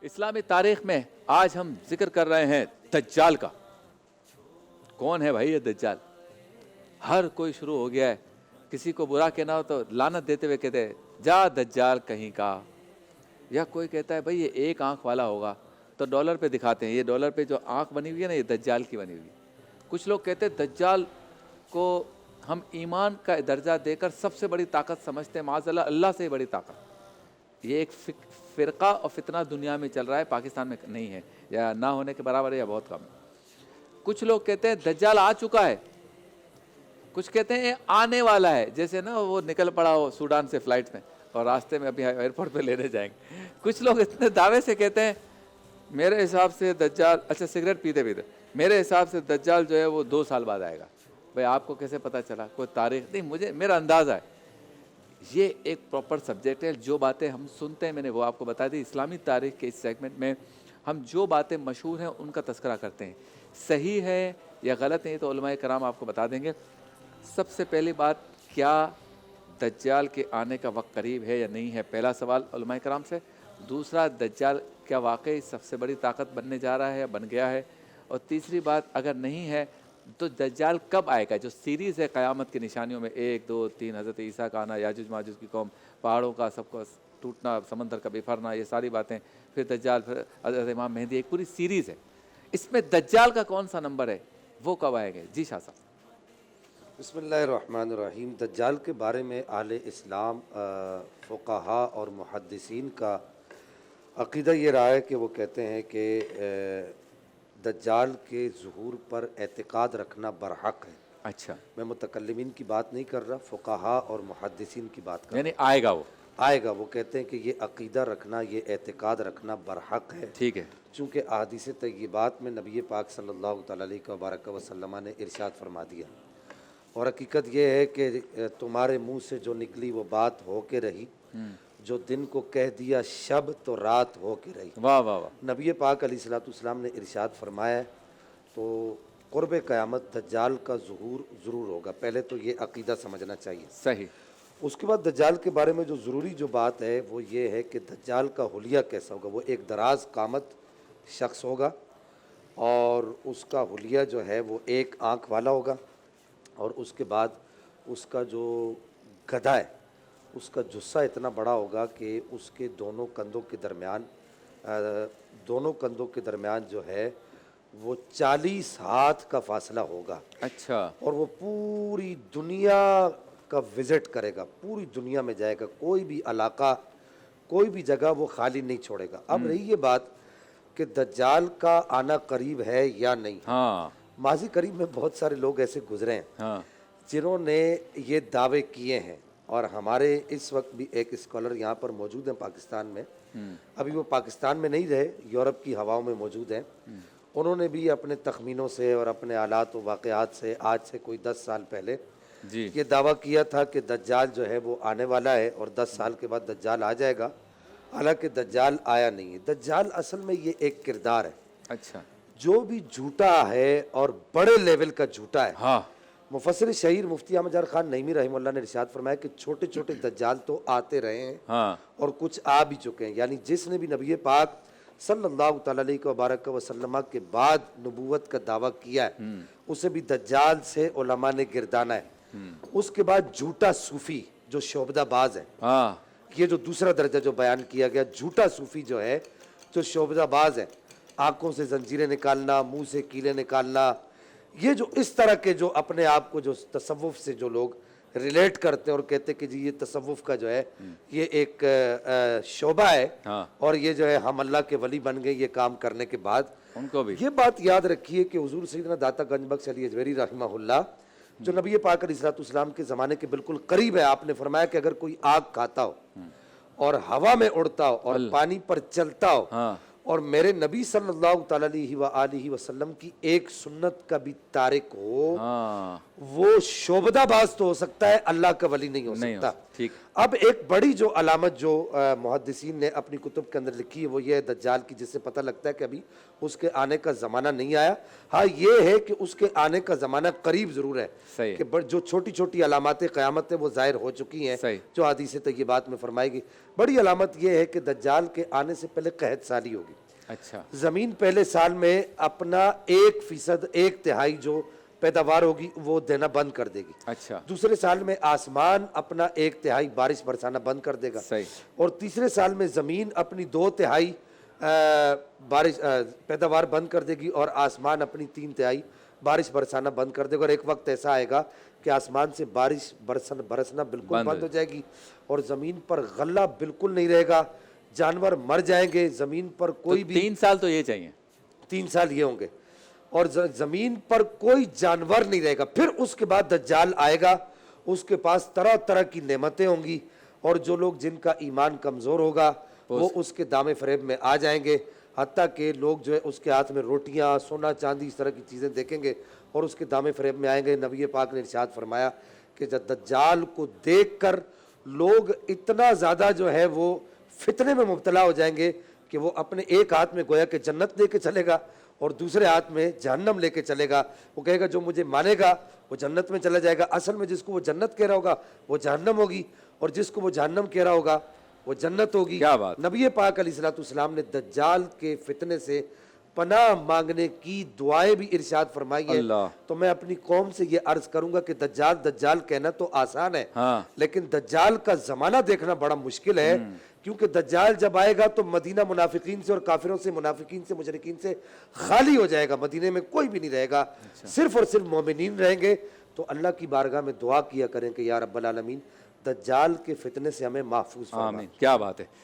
اسلامی تاریخ میں آج ہم ذکر کر رہے ہیں دجال کا. کون ہے بھائی یہ دجال؟ ہر کوئی شروع ہو گیا ہے. کسی کو برا کہنا ہو تو لعنت دیتے ہوئے کہتے ہیں جا دجال کہیں کا. یا کوئی کہتا ہے بھائی یہ ایک آنکھ والا ہوگا تو ڈالر پہ دکھاتے ہیں, یہ ڈالر پہ جو آنکھ بنی ہوئی ہے نا یہ دجال کی بنی ہوئی ہے. کچھ لوگ کہتے ہیں دجال کو ہم ایمان کا درجہ دے کر سب سے بڑی طاقت سمجھتے ہیں, معاذ اللہ اللہ سے بڑی طاقت. یہ ایک فرقہ اور فتنہ دنیا میں چل رہا ہے, پاکستان میں نہیں ہے, یا نہ ہونے کے برابر ہے یا بہت کم ہے. کچھ لوگ کہتے ہیں دجال آ چکا ہے, کچھ کہتے ہیں آنے والا ہے, جیسے نا وہ نکل پڑا ہو سوڈان سے فلائٹ میں اور راستے میں ابھی ایئرپورٹ پہ لینے جائیں گے. کچھ لوگ اتنے دعوے سے کہتے ہیں میرے حساب سے دجال, اچھا سگریٹ پیتے پیتے, میرے حساب سے دجال جو ہے وہ 2 سال بعد آئے گا. بھائی آپ کو کیسے پتہ چلا؟ کوئی تاریخ نہیں, مجھے میرا اندازہ ہے. یہ ایک پراپر سبجیکٹ ہے. جو باتیں ہم سنتے ہیں میں نے وہ آپ کو بتا دی. اسلامی تاریخ کے اس سیگمنٹ میں ہم جو باتیں مشہور ہیں ان کا تذکرہ کرتے ہیں. صحیح ہے یا غلط ہے تو علماء کرام آپ کو بتا دیں گے. سب سے پہلی بات, کیا دجال کے آنے کا وقت قریب ہے یا نہیں ہے؟ پہلا سوال علماء کرام سے. دوسرا, دجال کیا واقعی سب سے بڑی طاقت بننے جا رہا ہے یا بن گیا ہے؟ اور تیسری بات, اگر نہیں ہے تو دجال کب آئے گا؟ جو سیریز ہے قیامت کی نشانیوں میں 1 2 3, حضرت عیسیٰ کا آنا, یاجوج ماجوج کی قوم, پہاڑوں کا سب کو ٹوٹنا, سمندر کا بفرنا, یہ ساری باتیں, پھر دجال, پھر حضرت امام مہدی, ایک پوری سیریز ہے. اس میں دجال کا کون سا نمبر ہے, وہ کب آئے گا؟ جی شاہ صاحب. بسم اللہ الرحمن الرحیم. دجال کے بارے میں اہل اسلام, فقہا اور محدثین کا عقیدہ یہ رہا ہے کہ وہ کہتے ہیں کہ دجال کے ظہور پر اعتقاد رکھنا برحق ہے. اچھا, میں متکلمین کی بات نہیں کر رہا, فقہا اور محدثین کی بات کر رہا یعنی آئے گا وہ, ہوں. آئے گا. وہ کہتے ہیں کہ یہ عقیدہ رکھنا, یہ اعتقاد رکھنا برحق ہے. ٹھیک ہے. چونکہ احادیث طیبات میں نبی پاک صلی اللہ تعالیٰ علیہ وبارک وسلم نے ارشاد فرما دیا, اور حقیقت یہ ہے کہ تمہارے منہ سے جو نکلی وہ بات ہو کے رہی, جو دن کو کہہ دیا شب تو رات ہو کے رہی. واہ واہ واہ. نبی پاک علیہ الصلوۃ والسلام نے ارشاد فرمایا ہے. تو قرب قیامت دجال کا ظہور ضرور ہوگا. پہلے تو یہ عقیدہ سمجھنا چاہیے. صحیح. اس کے بعد دجال کے بارے میں جو ضروری جو بات ہے وہ یہ ہے کہ دجال کا حلیہ کیسا ہوگا. وہ ایک دراز قامت شخص ہوگا, اور اس کا حلیہ جو ہے وہ ایک آنکھ والا ہوگا, اور اس کے بعد اس کا جو گدھا ہے اس کا جثہ اتنا بڑا ہوگا کہ اس کے دونوں کندھوں کے درمیان جو ہے وہ 40 ہاتھ کا فاصلہ ہوگا. اچھا. اور وہ پوری دنیا کا وزٹ کرے گا, پوری دنیا میں جائے گا, کوئی بھی علاقہ, کوئی بھی جگہ وہ خالی نہیں چھوڑے گا. اب رہی یہ بات کہ دجال کا آنا قریب ہے یا نہیں. ہاں, ماضی قریب میں بہت سارے لوگ ایسے گزرے ہیں ہاں, جنہوں نے یہ دعوے کیے ہیں, اور ہمارے اس وقت بھی ایک اسکالر یہاں پر موجود ہیں پاکستان میں. ابھی وہ پاکستان میں نہیں رہے, یورپ کی ہواؤں میں موجود ہیں. انہوں نے بھی اپنے تخمینوں سے اور اپنے آلات و واقعات سے آج سے کوئی 10 سال پہلے جی, یہ دعویٰ کیا تھا کہ دجال جو ہے وہ آنے والا ہے, اور 10 سال کے بعد دجال آ جائے گا. حالانکہ دجال آیا نہیں ہے. دجال اصل میں یہ ایک کردار ہے. اچھا, جو بھی جھوٹا ہے اور بڑے لیول کا جھوٹا ہے. ہاں, مفسر شہیر مفتی احمد جان خان نعیمی رحمہ اللہ نے ارشاد فرمایا کہ چھوٹے چھوٹے دجال تو آتے رہے ہیں, ہاں, اور کچھ آ بھی چکے ہیں. یعنی جس نے بھی نبی پاک صلی اللہ تعالیٰ علیہ وبارک وسلم کے بعد نبوت کا دعویٰ کیا ہے, اسے بھی دجال سے علماء نے گردانا ہے. اس کے بعد جھوٹا صوفی جو شعبدہ باز ہے, ہاں, یہ جو دوسرا درجہ جو بیان کیا گیا, جھوٹا صوفی جو ہے جو شعبدہ باز ہے, آنکھوں سے زنجیریں نکالنا, منہ سے کیلیں نکالنا, یہ جو اس طرح کے جو اپنے آپ کو جو تصوف سے جو لوگ ریلیٹ کرتے ہیں اور کہتے ہیں کہ جی یہ تصوف کا جو ہے یہ ایک شعبہ ہے, ہاں, اور یہ جو ہے ہم اللہ کے ولی بن گئے یہ کام کرنے کے بعد. ان کو بھی یہ بات یاد رکھیے کہ حضور سیدنا داتا گنج بخش علی اجمیری رحمہ اللہ جو نبی پاک علیہ الصلوۃ والسلام کے زمانے کے بالکل قریب ہے, آپ نے فرمایا کہ اگر کوئی آگ کھاتا ہو اور ہوا میں اڑتا ہو اور پانی پر چلتا ہو, ہاں, اور میرے نبی صلی اللہ تعالیٰ علیہ وآلہ وسلم کی ایک سنت کا بھی تارک ہو, ہاں, وہ شعبدہ باز تو ہو سکتا ہے, اللہ کا ولی نہیں ہو نہیں سکتا. ٹھیک۔ اب ایک بڑی جو علامت جو محدثین نے اپنی کتب کے اندر لکھی ہے وہ یہ ہے دجال کی، جس سے پتہ لگتا ہے کہ ابھی اس کے آنے کا زمانہ نہیں آیا۔ ہاں یہ ہے کہ اس کے آنے کا زمانہ قریب ضرور ہے، صحیح۔ کہ جو چھوٹی چھوٹی علامات قیامت ہیں وہ ظاہر ہو چکی ہیں، صحیح۔ جو حدیث طیبات میں فرمائی گئی۔ بڑی علامت یہ ہے کہ دجال کے آنے سے پہلے قحط سالی ہوگی۔ اچھا، زمین پہلے سال میں اپنا 1%، 1/3 جو پیداوار ہوگی وہ دینا بند کر دے گی۔ اچھا، دوسرے سال میں آسمان اپنا 1/3 بارش برسانا بند کر دے گا، صحیح۔ اور تیسرے سال میں زمین اپنی 2/3 بارش پیداوار بند کر دے گی، اور آسمان اپنی 3/3 بارش برسانا بند کر دے گا، اور ایک وقت ایسا آئے گا کہ آسمان سے بارش برسنا بالکل بند ہو جائے گی، اور زمین پر غلہ بالکل نہیں رہے گا، جانور مر جائیں گے، زمین پر کوئی بھی 3 سال تو یہ چاہیے۔ 3 سال یہ ہوں گے، اور زمین پر کوئی جانور نہیں رہے گا۔ پھر اس کے بعد دجال آئے گا، اس کے پاس طرح طرح کی نعمتیں ہوں گی، اور جو لوگ جن کا ایمان کمزور ہوگا وہ اس کے دامے فریب میں آ جائیں گے، حتیٰ کہ لوگ جو ہے اس کے ہاتھ میں روٹیاں، سونا چاندی، اس طرح کی چیزیں دیکھیں گے اور اس کے دامے فریب میں آئیں گے۔ نبی پاک نے ارشاد فرمایا کہ جب دجال کو دیکھ کر لوگ اتنا زیادہ جو ہے وہ فتنے میں مبتلا ہو جائیں گے کہ وہ اپنے ایک ہاتھ میں گویا کہ جنت لے کے چلے گا اور دوسرے ہاتھ میں جہنم لے کے چلے گا۔ وہ کہے گا جو مجھے مانے گا وہ جنت میں چلا جائے گا، اصل میں جس کو وہ جنت کہہ رہا ہوگا وہ جہنم ہوگی، اور جس کو وہ جہنم کہہ رہا ہوگا وہ جنت ہوگی۔ کیا بات! نبی پاک علیہ الصلوۃ والسلام نے دجال کے فتنے سے پناہ مانگنے کی دعائیں بھی ارشاد فرمائی ہیں۔ اللہ! تو میں اپنی قوم سے یہ عرض کروں گا کہ دجال دجال کہنا تو آسان ہے، ہاں، لیکن دجال کا زمانہ دیکھنا بڑا مشکل ہے، کیونکہ دجال جب آئے گا تو مدینہ منافقین سے اور کافروں سے، منافقین سے، مشرکین سے خالی ہو جائے گا، مدینے میں کوئی بھی نہیں رہے گا، صرف اور صرف مومنین رہیں گے۔ تو اللہ کی بارگاہ میں دعا کیا کریں کہ یا رب العالمین دجال کے فتنے سے ہمیں محفوظ فرما۔ آمین، کیا بات ہے۔